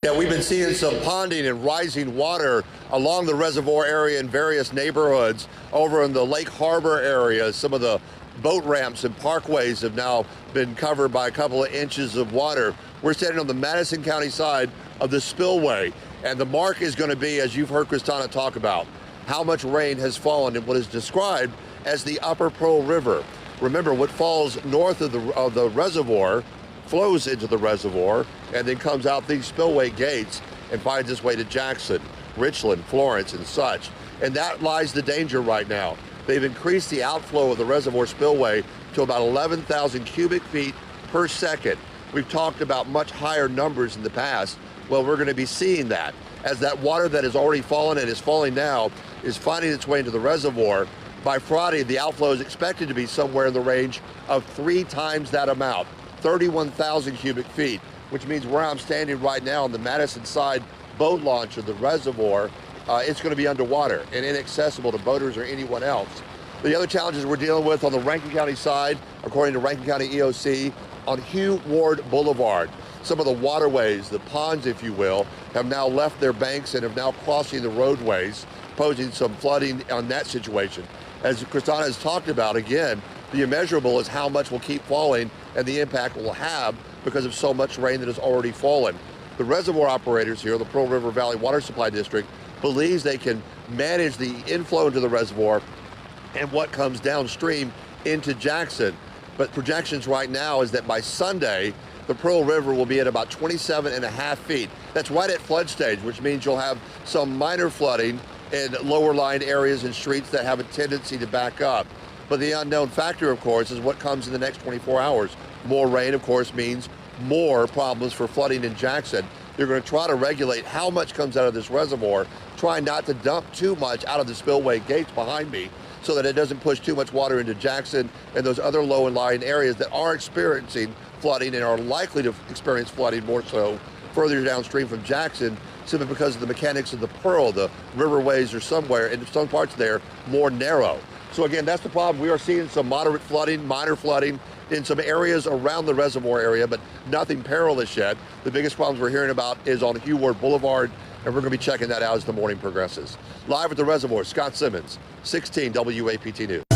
Yeah, we've been seeing some ponding and rising water along the reservoir area in various neighborhoods. Over in the Lake Harbor area, some of the boat ramps and parkways have now been covered by a couple of inches of water. We're standing on the Madison County side of the spillway, and the mark is going to be, as you've heard Kristana talk about, how much rain has fallen in what is described as the Upper Pearl River. Remember, what falls north of the reservoir flows into the reservoir and then comes out these spillway gates and finds its way to Jackson, Richland, Florence, and such. And that lies the danger right now. They've increased the outflow of the reservoir spillway to about 11,000 cubic feet per second. We've talked about much higher numbers in the past. Well, we're going to be seeing that as that water that has already fallen and is falling now is finding its way into the reservoir. By Friday, the outflow is expected to be somewhere in the range of 3 times that amount, 31,000 cubic feet, which means where I'm standing right now on the Madison side boat launch of the reservoir, it's going to be underwater and inaccessible to boaters or anyone else. The other challenges we're dealing with on the Rankin County side, according to Rankin County EOC, on Hugh Ward Boulevard, some of the waterways, the ponds, if you will, have now left their banks and are now crossing the roadways, posing some flooding on that situation. As Kristana has talked about, again, the immeasurable is how much will keep falling and the impact will have because of so much rain that has already fallen. The reservoir operators here, the Pearl River Valley Water Supply District, believes they can manage the inflow into the reservoir and what comes downstream into Jackson. But projections right now is that by Sunday, the Pearl River will be at about 27.5 feet. That's right at flood stage, which means you'll have some minor flooding in lower lying areas and streets that have a tendency to back up. But the unknown factor, of course, is what comes in the next 24 hours. More rain, of course, means more problems for flooding in Jackson. They're going to try to regulate how much comes out of this reservoir, trying not to dump too much out of the spillway gates behind me so that it doesn't push too much water into Jackson and those other low and lying areas that are experiencing flooding and are likely to experience flooding more so further downstream from Jackson, simply because of the mechanics of the Pearl. The riverways are somewhere, in some parts there, more narrow. So again, that's the problem. We are seeing some moderate flooding, minor flooding in some areas around the reservoir area, but nothing perilous yet. The biggest problems we're hearing about is on Hugh Ward Boulevard, and we're going to be checking that out as the morning progresses. Live at the reservoir, Scott Simmons, 16 WAPT News.